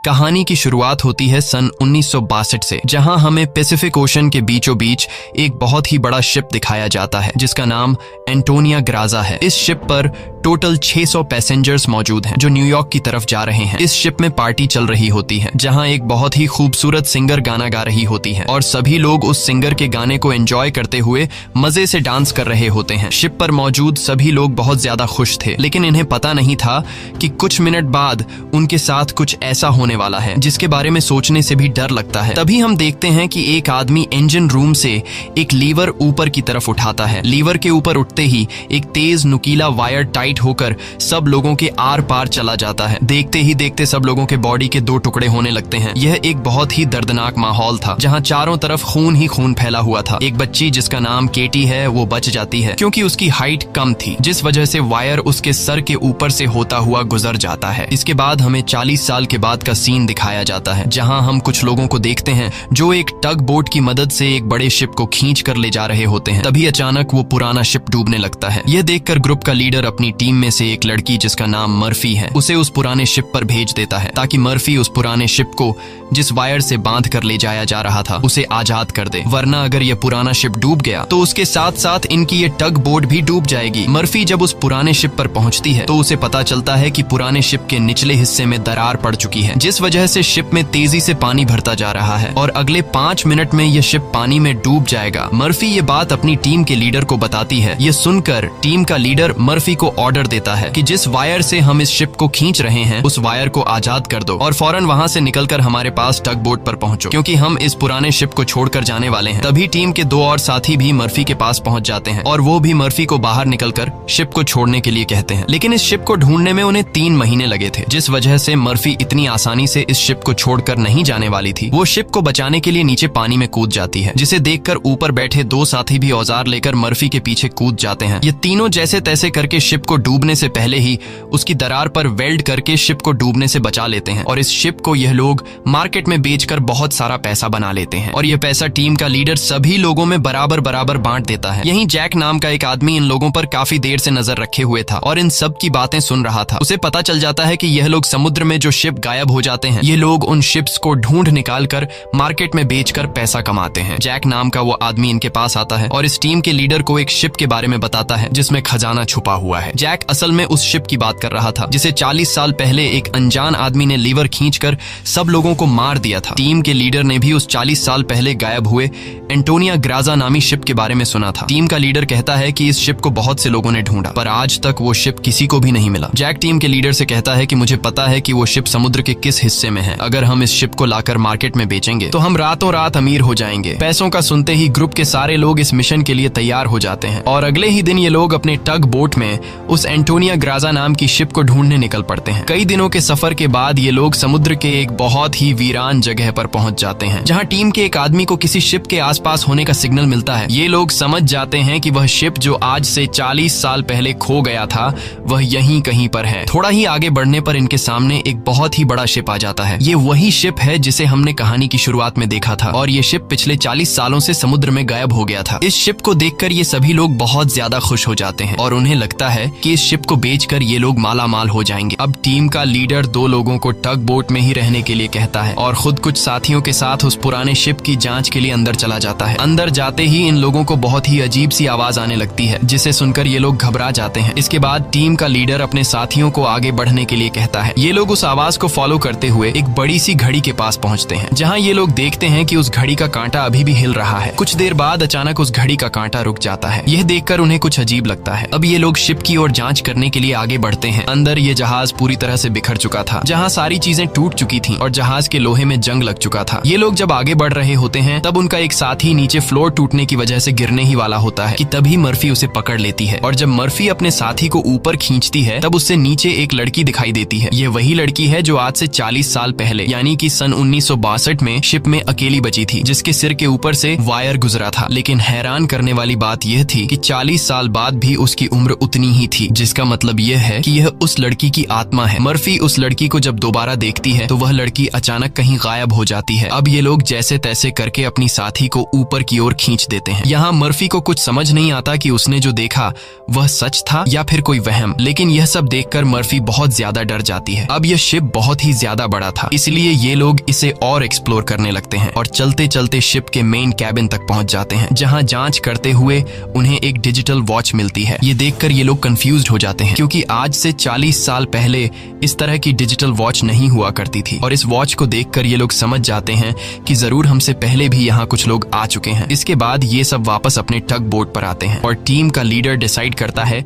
कहानी की शुरुआत होती है सन 1962 से, जहां हमें पैसिफिक ओशन के बीचों बीच एक बहुत ही बड़ा शिप दिखाया जाता है जिसका नाम एंटोनिया ग्राजा है। इस शिप पर टोटल 600 पैसेंजर्स मौजूद हैं जो न्यूयॉर्क की तरफ जा रहे हैं। इस शिप में पार्टी चल रही होती है जहां एक बहुत ही खूबसूरत सिंगर गाना गा रही होती है और सभी लोग उस सिंगर के गाने को एंजॉय करते हुए मजे से डांस कर रहे होते हैं। शिप पर मौजूद सभी लोग बहुत ज्यादा खुश थे, लेकिन इन्हें पता नहीं था कि कुछ मिनट बाद उनके साथ कुछ ऐसा होने वाला है जिसके बारे में सोचने से भी डर लगता है। तभी हम देखते हैं कि एक आदमी इंजन रूम से एक लीवर ऊपर की तरफ उठाता है। लीवर के ऊपर उठते ही एक तेज नुकीला वायर टाइट होकर सब लोगों के आर पार चला जाता है। देखते ही देखते सब लोगों के बॉडी के 2 टुकड़े होने लगते हैं। यह एक बहुत ही दर्दनाक माहौल था जहां चारों तरफ खून ही खून फैला हुआ था। एक बच्ची जिसका नाम केटी है वो बच जाती है क्योंकि उसकी हाइट कम थी, जिस वजह से वायर उसके सर के ऊपर से होता हुआ गुजर जाता है। इसके बाद हमें 40 साल के बाद का सीन दिखाया जाता है जहां हम कुछ लोगों को देखते हैं जो एक टग बोट की मदद से एक बड़े शिप को खींच कर ले जा रहे होते हैं। तभी अचानक वो पुराना शिप डूबने लगता है। यह देखकर ग्रुप का लीडर अपनी टीम में से एक लड़की जिसका नाम मर्फी है उसे उस पुराने शिप पर भेज देता है ताकि मर्फी उस पुराने शिप को जिस वायर से बांध कर ले जाया जा रहा था उसे आजाद कर दे, वरना अगर यह पुराना शिप डूब गया तो उसके साथ साथ इनकी ये टग बोट भी डूब जाएगी। मर्फी जब उस पुराने शिप पर पहुंचती है तो उसे पता चलता है कि पुराने शिप के निचले हिस्से में दरार पड़ चुकी है, जिस वजह से शिप में तेजी से पानी भरता जा रहा है और अगले 5 मिनट में यह शिप पानी में डूब जाएगा। मर्फी ये बात अपनी टीम के लीडर को बताती है। ये सुनकर टीम का लीडर मर्फी को ऑर्डर देता है कि जिस वायर से हम इस शिप को खींच रहे हैं उस वायर को आजाद कर दो और फौरन वहां से निकलकर हमारे पास टग बोट पर पहुंचो क्योंकि हम इस पुराने शिप को छोड़कर जाने वाले हैं। तभी टीम के 2 और साथी भी मर्फी के पास पहुंच जाते हैं और वो भी मर्फी को बाहर निकलकर शिप को छोड़ने के लिए कहते हैं, लेकिन इस शिप को ढूंढने में उन्हें 3 महीने लगे थे, जिस वजह से मर्फी इतनी आसानी से इस शिप को छोड़कर नहीं जाने वाली थी। वो शिप को बचाने के लिए नीचे पानी में कूद जाती है, जिसे देखकर ऊपर बैठे 2 साथी भी औजार लेकर मर्फी के पीछे कूद जाते हैं। ये तीनों जैसे तैसे करके शिप को डूबने से पहले ही उसकी दरार पर वेल्ड करके शिप को डूबने से बचा लेते हैं और इस शिप को यह लोग मार्केट में बेचकर बहुत सारा पैसा बना लेते हैं और यह पैसा टीम का लीडर सभी लोगों में बराबर बराबर बांट देता है। यहीं जैक नाम का एक आदमी इन लोगों पर काफी देर से नजर रखे हुए था और इन सब की बातें सुन रहा था। उसे पता चल जाता है कि यह लोग समुद्र में जो शिप गायब हो जाते हैं ये लोग उन शिप्स को ढूंढ निकाल कर मार्केट में बेचकर पैसा कमाते हैं। जैक नाम का वो आदमी इनके पास आता है और इस टीम के लीडर को एक शिप के बारे में बताता है जिसमें खजाना छुपा हुआ है। जैक असल में उस शिप की बात कर रहा था जिसे 40 साल पहले एक अनजान आदमी ने लीवर खींचकर सब लोगों को मार दिया था। टीम के लीडर ने भी उस 40 साल पहले गायब हुए एंटोनिया ग्राजा नामी शिप के बारे में सुना था। टीम का लीडर कहता है कि इस शिप को बहुत से लोगों ने ढूंढा पर आज तक वो शिप किसी को भी नहीं मिला। जैक टीम के लीडर से कहता है कि मुझे पता है कि वो शिप समुद्र के किस हिस्से में है। अगर हम इस शिप को लाकर मार्केट में बेचेंगे तो हम रातों रात अमीर हो जाएंगे। पैसों का सुनते ही ग्रुप के सारे लोग इस मिशन के लिए तैयार हो जाते हैं और अगले ही दिन ये लोग अपने टग बोट में उस एंटोनिया ग्राजा नाम की शिप को ढूंढने निकल पड़ते हैं। कई दिनों के सफर के बाद ये लोग समुद्र के एक बहुत ही वीरान जगह पर पहुंच जाते हैं जहां टीम के एक आदमी को किसी शिप के आसपास होने का सिग्नल मिलता है। ये लोग समझ जाते हैं कि वह शिप जो आज से 40 साल पहले खो गया था वह यहीं कहीं पर है। थोड़ा ही आगे बढ़ने पर इनके सामने एक बहुत ही बड़ा शिप आ जाता है। ये वही शिप है जिसे हमने कहानी की शुरुआत में देखा था और ये शिप पिछले 40 सालों से समुद्र में गायब हो गया था। इस शिप को देखकर ये सभी लोग बहुत ज्यादा खुश हो जाते हैं और उन्हें लगता है कि इस शिप को बेचकर ये लोग माला माल हो जाएंगे। अब टीम का लीडर 2 लोगों को टग बोट में ही रहने के लिए कहता है और खुद कुछ साथियों के साथ उस पुराने शिप की जांच के लिए अंदर चला जाता है। अंदर जाते ही इन लोगों को बहुत ही अजीब सी आवाज आने लगती है जिसे सुनकर ये लोग घबरा जाते हैं। इसके बाद टीम का लीडर अपने साथियों को आगे बढ़ने के लिए कहता है। ये लोग उस आवाज को फॉलो करते हुए एक बड़ी सी घड़ी के पास पहुंचते हैं जहां ये लोग देखते हैं कि उस घड़ी का कांटा अभी भी हिल रहा है। कुछ देर बाद अचानक उस घड़ी का कांटा रुक जाता है। यह देखकर उन्हें कुछ अजीब लगता है। अब ये लोग शिप की ओर जांच करने के लिए आगे बढ़ते हैं। अंदर ये जहाज पूरी तरह से बिखर चुका था, जहां सारी चीजें टूट चुकी थी और जहाज के लोहे में जंग लग चुका था। ये लोग जब आगे बढ़ रहे होते हैं तब उनका एक साथी नीचे फ्लोर टूटने की वजह से गिरने ही वाला होता है कि तभी मर्फी उसे पकड़ लेती है और जब मर्फी अपने साथी को ऊपर खींचती है तब उससे नीचे एक लड़की दिखाई देती है। ये वही लड़की है जो आज से 40 साल पहले यानी कि सन 1962 में शिप में अकेली बची थी, जिसके सिर के ऊपर से वायर गुजरा था। लेकिन हैरान करने वाली बात यह थी कि 40 साल बाद भी उसकी उम्र उतनी ही थी। थी, जिसका मतलब यह है कि यह उस लड़की की आत्मा है। मर्फी उस लड़की को जब दोबारा देखती है तो वह लड़की अचानक कहीं गायब हो जाती है। अब ये लोग जैसे तैसे करके अपनी साथी को ऊपर की ओर खींच देते हैं। यहाँ मर्फी को कुछ समझ नहीं आता कि उसने जो देखा वह सच था या फिर कोई वहम, लेकिन यह सब देखकर मर्फी बहुत ज्यादा डर जाती है। अब यह शिप बहुत ही ज्यादा बड़ा था, इसलिए ये लोग इसे और एक्सप्लोर करने लगते हैं और चलते चलते शिप के मेन कैबिन तक पहुंच जाते हैं, जहां जांच करते हुए उन्हें एक डिजिटल वॉच मिलती है। ये देखकर ये लोग कंफ्यूज्ड हो जाते हैं, क्योंकि आज से 40 साल पहले इस तरह की डिजिटल वॉच नहीं हुआ करती थी। और इस वॉच को देखकर ये लोग समझ जाते हैं कि जरूर हमसे पहले भी यहाँ कुछ लोग आ चुके हैं। इसके बाद ये सब वापस अपने टग बोट पर आते हैं और टीम का लीडर डिसाइड करता है